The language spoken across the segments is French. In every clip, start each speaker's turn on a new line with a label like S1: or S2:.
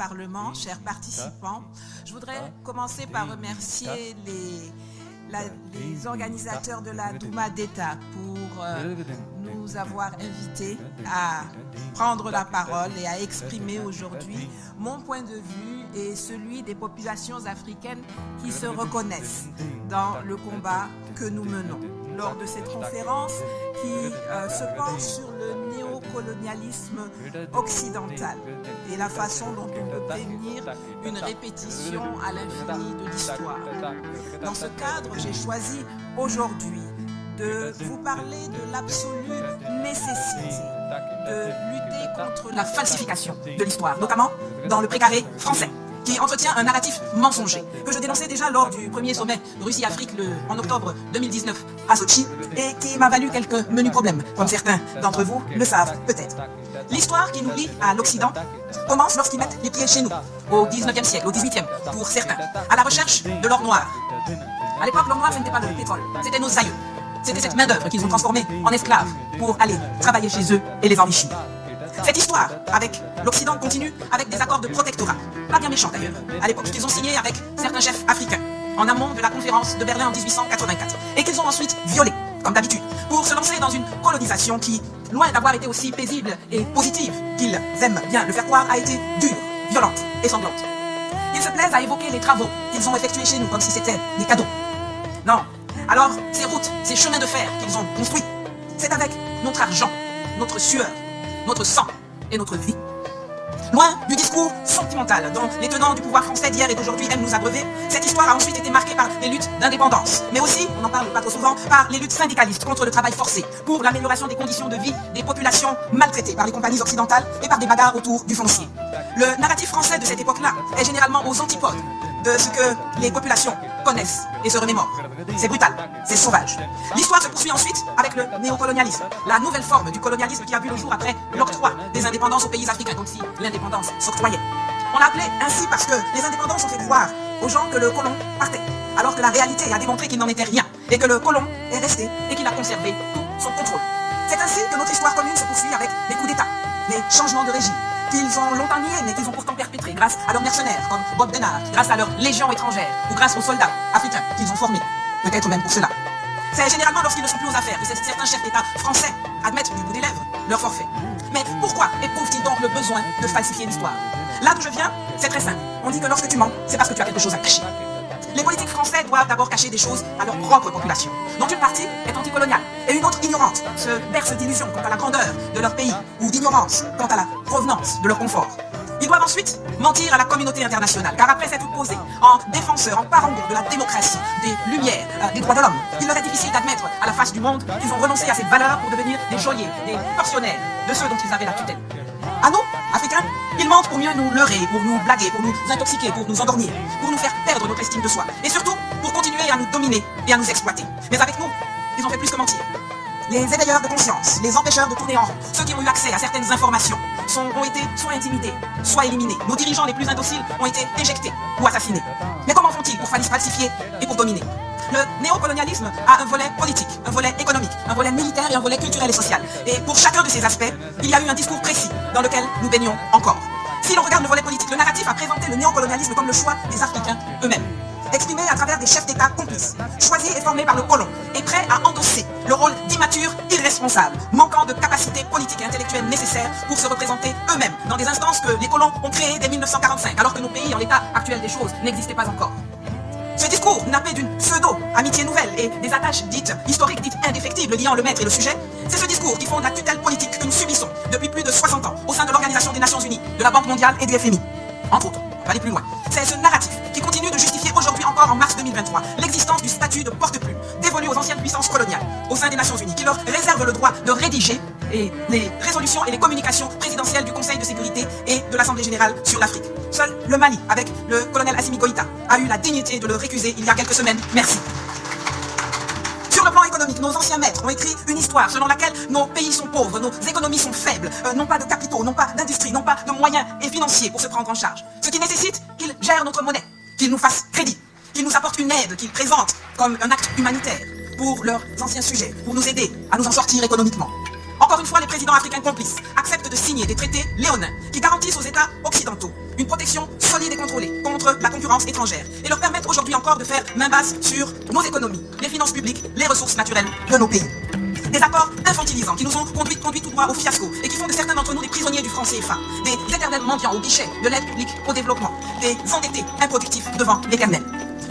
S1: Parlement, chers participants. Je voudrais commencer par remercier les organisateurs de la Douma d'État pour nous avoir invités à prendre la parole et à exprimer aujourd'hui mon point de vue et celui des populations africaines qui se reconnaissent dans le combat que nous menons. Lors de cette conférence qui se penche sur le néocolonialisme occidental et la façon dont on peut prévenir une répétition à l'infini de l'histoire. Dans ce cadre, j'ai choisi aujourd'hui de vous parler de l'absolue nécessité de lutter contre la falsification de l'histoire, notamment dans le précaré français, qui entretient un narratif mensonger, que je dénonçais déjà lors du premier sommet Russie-Afrique en octobre 2019 à Sochi, et qui m'a valu quelques menus problèmes, comme certains d'entre vous le savent peut-être. L'histoire qui nous lie à l'Occident commence lorsqu'ils mettent les pieds chez nous, au 19e siècle, au 18e, pour certains, à la recherche de l'or noir. À l'époque, l'or noir, ce n'était pas le pétrole, c'était nos aïeux. C'était cette main-d'œuvre qu'ils ont transformée en esclaves pour aller travailler chez eux et les enrichir. Cette histoire avec l'Occident continue avec des accords de protectorat, pas bien méchants d'ailleurs, à l'époque, qu'ils ont signés avec certains chefs africains, en amont de la conférence de Berlin en 1884, et qu'ils ont ensuite violés, comme d'habitude, pour se lancer dans une colonisation qui, loin d'avoir été aussi paisible et positive qu'ils aiment bien le faire croire, a été dure, violente et sanglante. Ils se plaisent à évoquer les travaux qu'ils ont effectués chez nous comme si c'était des cadeaux. Non. Alors, ces routes, ces chemins de fer qu'ils ont construits, c'est avec notre argent, notre sueur, notre sang et notre vie. Loin du discours sentimental dont les tenants du pouvoir français d'hier et d'aujourd'hui aiment nous abreuver, cette histoire a ensuite été marquée par les luttes d'indépendance, mais aussi, on n'en parle pas trop souvent, par les luttes syndicalistes contre le travail forcé, pour l'amélioration des conditions de vie des populations maltraitées par les compagnies occidentales et par des bagarres autour du foncier. Le narratif français de cette époque-là est généralement aux antipodes de ce que les populations connaissent et se remémorent. C'est brutal, c'est sauvage. L'histoire se poursuit ensuite avec le néocolonialisme, la nouvelle forme du colonialisme qui a vu le jour après l'octroi des indépendances aux pays africains, comme si l'indépendance s'octroyait. On l'a appelé ainsi parce que les indépendances ont fait croire aux gens que le colon partait, alors que la réalité a démontré qu'il n'en était rien, et que le colon est resté et qu'il a conservé tout son contrôle. C'est ainsi que notre histoire commune se poursuit avec les coups d'État, les changements de régime, qu'ils ont longtemps niés, mais qu'ils ont pourtant perpétrés grâce à leurs mercenaires, comme Bob Denard, grâce à leurs légions étrangères, ou grâce aux soldats africains qu'ils ont formés, peut-être même pour cela. C'est généralement lorsqu'ils ne sont plus aux affaires que certains chefs d'État français admettent du bout des lèvres leur forfait. Mais pourquoi éprouvent-ils donc le besoin de falsifier l'histoire? Là d'où je viens, c'est très simple. On dit que lorsque tu mens, c'est parce que tu as quelque chose à cacher. Les politiques français doivent d'abord cacher des choses à leur propre population, dont une partie est anticoloniale et une autre ignorante, se berce d'illusions quant à la grandeur de leur pays ou d'ignorance quant à la provenance de leur confort. Ils doivent ensuite mentir à la communauté internationale, car après s'être posés en défenseurs, en parangons de la démocratie, des lumières, des droits de l'homme, il leur est difficile d'admettre à la face du monde qu'ils ont renoncé à cette valeur pour devenir des geôliers, des tortionnaires de ceux dont ils avaient la tutelle. À nous, Africains, ils mentent pour mieux nous leurrer, pour nous blaguer, pour nous intoxiquer, pour nous endormir, pour nous faire perdre notre estime de soi, et surtout pour continuer à nous dominer et à nous exploiter. Mais avec nous, ils ont fait plus que mentir. Les éveilleurs de conscience, les empêcheurs de tourner en rond, ceux qui ont eu accès à certaines informations, ont été soit intimidés, soit éliminés. Nos dirigeants les plus indociles ont été éjectés ou assassinés. Mais comment font-ils pour falsifier et pour dominer? Le néocolonialisme a un volet politique, un volet économique, un volet militaire et un volet culturel et social. Et pour chacun de ces aspects, il y a eu un discours précis dans lequel nous baignons encore. Si l'on regarde le volet politique, le narratif a présenté le néocolonialisme comme le choix des Africains eux-mêmes, exprimé à travers des chefs d'État complices, choisis et formés par le colon, et prêts à endosser le rôle d'immatures irresponsables, manquant de capacités politiques et intellectuelles nécessaires pour se représenter eux-mêmes dans des instances que les colons ont créées dès 1945, alors que nos pays, en l'état actuel des choses, n'existaient pas encore. Ce discours, nappé d'une pseudo-amitié nouvelle et des attaches dites historiques, dites indéfectibles liant le maître et le sujet, c'est ce discours qui fonde la tutelle politique que nous subissons depuis plus de 60 ans au sein de l'Organisation des Nations Unies, de la Banque mondiale et du FMI. Entre autres, on va aller plus loin. C'est ce narratif qui continue de justifier aujourd'hui encore en mars 2023 l'existence du statut de porte-plume dévolu aux anciennes puissances coloniales au sein des Nations Unies, qui leur réserve le droit de rédiger les résolutions et les communications présidentielles du Conseil de sécurité et de l'Assemblée générale sur l'Afrique. Seul le Mali, avec le colonel Assimi Goïta, a eu la dignité de le récuser il y a quelques semaines. Merci. Sur le plan économique, nos anciens maîtres ont écrit une histoire selon laquelle nos pays sont pauvres, nos économies sont faibles, n'ont pas de capitaux, n'ont pas d'industrie, n'ont pas de moyens et financiers pour se prendre en charge. Ce qui nécessite qu'ils gèrent notre monnaie, qu'ils nous fassent crédit, qu'ils nous apportent une aide, qu'ils présentent comme un acte humanitaire pour leurs anciens sujets, pour nous aider à nous en sortir économiquement. Encore une fois, les présidents africains complices acceptent de signer des traités léonins qui garantissent aux États occidentaux une protection solide et contrôlée contre la concurrence étrangère et leur permettent aujourd'hui encore de faire main basse sur nos économies, les finances publiques, les ressources naturelles de nos pays. Des accords infantilisants qui nous ont conduit tout droit au fiasco et qui font de certains d'entre nous des prisonniers du franc CFA, des éternels mendiants au guichet de l'aide publique au développement, des endettés improductifs devant l'éternel.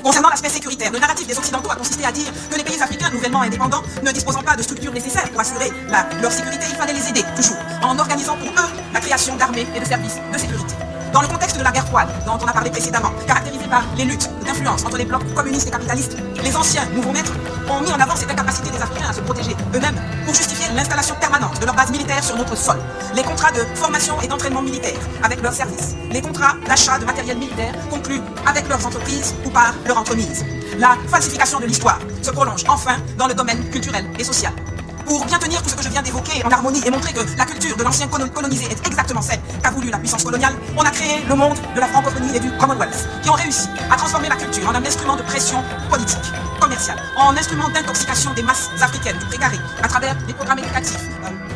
S1: Concernant l'aspect sécuritaire, le narratif des Occidentaux a consisté à dire que les pays africains nouvellement indépendants, ne disposant pas de structures nécessaires pour assurer leur sécurité, il fallait les aider, toujours, en organisant pour eux la création d'armées et de services de sécurité. Dans le contexte de la guerre froide, dont on a parlé précédemment, caractérisée par les luttes d'influence entre les blocs communistes et capitalistes, les anciens nouveaux maîtres ont mis en avant cette incapacité des Africains à se protéger eux-mêmes pour justifier l'installation permanente de leurs bases militaires sur notre sol, les contrats de formation et d'entraînement militaire avec leurs services, les contrats d'achat de matériel militaire conclus avec leurs entreprises ou par leur entremise. La falsification de l'histoire se prolonge enfin dans le domaine culturel et social. Pour bien tenir tout ce que je viens d'évoquer en harmonie et montrer que la culture de l'ancien colonisé est exactement celle qu'a voulu la puissance coloniale, on a créé le monde de la francophonie et du Commonwealth, qui ont réussi à transformer la culture en un instrument de pression politique, commerciale, en instrument d'intoxication des masses africaines du précaré, à travers les programmes éducatifs,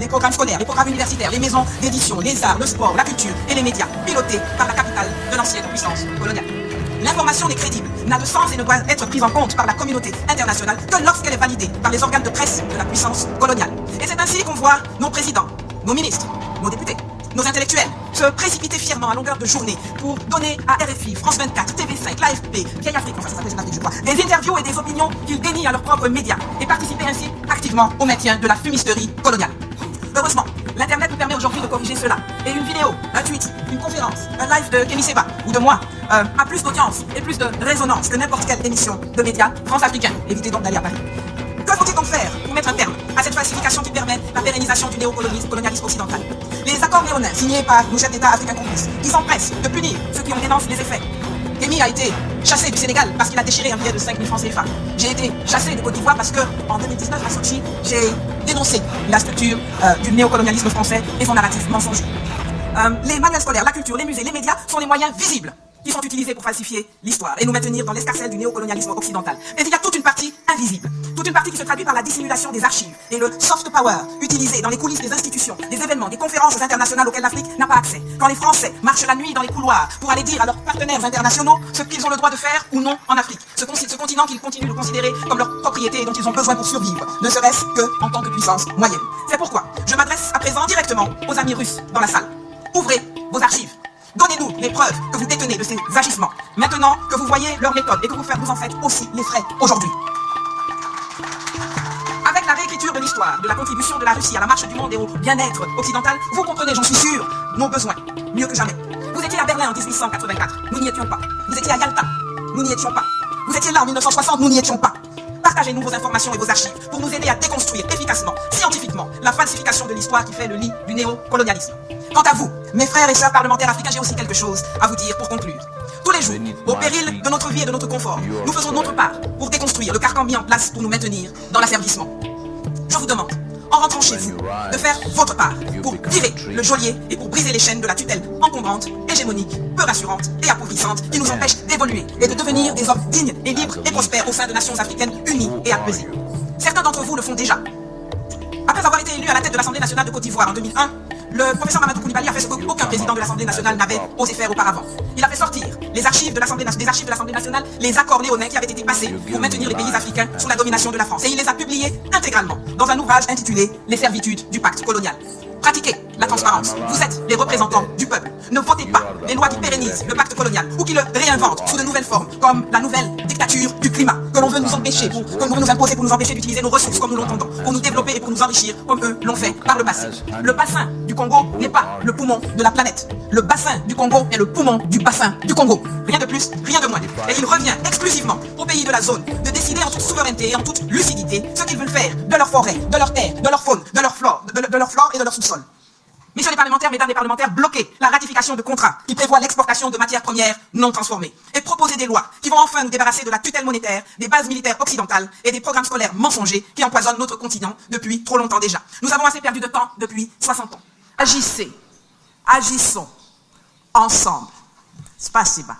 S1: les programmes scolaires, les programmes universitaires, les maisons d'édition, les arts, le sport, la culture et les médias, pilotés par la capitale de l'ancienne puissance coloniale. L'information n'est crédible, n'a de sens et ne doit être prise en compte par la communauté internationale que lorsqu'elle est validée par les organes de presse de la puissance coloniale. Et c'est ainsi qu'on voit nos présidents, nos ministres, nos députés, nos intellectuels se précipiter fièrement à longueur de journée pour donner à RFI, France 24, TV5, l'AFP, Vieille Afrique, enfin ça s'appelle Jeune Afrique je crois, des interviews et des opinions qu'ils dénient à leurs propres médias et participer ainsi activement au maintien de la fumisterie coloniale. Heureusement, l'Internet nous permet aujourd'hui de corriger cela. Et une vidéo, un tweet, une conférence, un live de Kémy Séba ou de moi a plus d'audience et plus de résonance que n'importe quelle émission de médias france-africains. Évitez donc d'aller à Paris. Que faut-il donc faire pour mettre un terme à cette falsification qui permet la pérennisation du néocolonialisme occidental? Les accords léonins signés par nos chefs d'État africains complices qui s'empressent de punir ceux qui en dénoncent les effets. Kémy a été chassé du Sénégal parce qu'il a déchiré un billet de 5 000 francs CFA. J'ai été chassé de Côte d'Ivoire parce que, en 2019 à Sochi, j'ai dénoncé la structure du néocolonialisme français et son narratif mensonger. Les manuels scolaires, la culture, les musées, les médias sont les moyens visibles qui sont utilisés pour falsifier l'histoire et nous maintenir dans l'escarcelle du néocolonialisme occidental. Mais il y a toute une partie invisible, toute une partie qui se traduit par la dissimulation des archives et le soft power utilisé dans les coulisses des institutions, des événements, des conférences internationales auxquelles l'Afrique n'a pas accès. Quand les Français marchent la nuit dans les couloirs pour aller dire à leurs partenaires internationaux ce qu'ils ont le droit de faire ou non en Afrique, ce continent qu'ils continuent de considérer comme leur propriété et dont ils ont besoin pour survivre, ne serait-ce que en tant que puissance moyenne. C'est pourquoi je m'adresse à présent directement aux amis russes dans la salle. Ouvrez vos archives. Donnez-nous les preuves que vous détenez de ces agissements, maintenant que vous voyez leur méthode et que vous en faites aussi les frais aujourd'hui. Avec la réécriture de l'histoire, de la contribution de la Russie à la marche du monde et au bien-être occidental, vous comprenez, j'en suis sûr, nos besoins, mieux que jamais. Vous étiez à Berlin en 1884, nous n'y étions pas. Vous étiez à Yalta, nous n'y étions pas. Vous étiez là en 1960, nous n'y étions pas. Partagez-nous vos informations et vos archives pour nous aider à déconstruire efficacement, scientifiquement, la falsification de l'histoire qui fait le lit du néocolonialisme. Quant à vous, mes frères et sœurs parlementaires africains, j'ai aussi quelque chose à vous dire pour conclure. Tous les jours, au péril de notre vie et de notre confort, nous faisons notre part pour déconstruire le carcan mis en place pour nous maintenir dans l'asservissement. Je vous demande, en rentrant chez vous, de faire votre part pour virer le geôlier et pour briser les chaînes de la tutelle encombrante, hégémonique, peu rassurante et appauvrissante qui nous empêche d'évoluer et de devenir des hommes dignes et libres et prospères au sein de nations africaines unies et apaisées. Certains d'entre vous le font déjà. Après avoir été élu à la tête de l'Assemblée nationale de Côte d'Ivoire en 2001, le professeur Mamadou Koulibaly a fait ce qu'aucun président de l'Assemblée nationale n'avait osé faire auparavant. Il a fait sortir des archives de l'Assemblée nationale les accords léonins qui avaient été passés pour maintenir les pays africains sous la domination de la France. Et il les a publiés intégralement dans un ouvrage intitulé « Les servitudes du pacte colonial ». Pratiquez la transparence. Vous êtes les représentants du peuple. Ne votez pas les lois qui pérennisent le pacte colonial ou qui le réinventent sous de nouvelles formes, comme la nouvelle dictature du climat, que l'on veut nous empêcher, que l'on veut nous imposer pour nous empêcher d'utiliser nos ressources comme nous l'entendons, pour nous développer et pour nous enrichir comme eux l'ont fait par le passé. Le bassin du Congo n'est pas le poumon de la planète. Le bassin du Congo est le poumon du bassin du Congo. Rien de plus, rien de moins. Et il revient exclusivement aux pays de la zone de décider en toute souveraineté et en toute lucidité ce qu'ils veulent faire de leur forêt, de leur terre, de leur faune, de leur flore, de leur flore et de leur sous-sol. Messieurs les parlementaires, mesdames les parlementaires, bloquez la ratification de contrats qui prévoient l'exportation de matières premières non transformées et proposez des lois qui vont enfin nous débarrasser de la tutelle monétaire, des bases militaires occidentales et des programmes scolaires mensongers qui empoisonnent notre continent depuis trop longtemps déjà. Nous avons assez perdu de temps depuis 60 ans. Agissez, agissons, ensemble. Spasiba.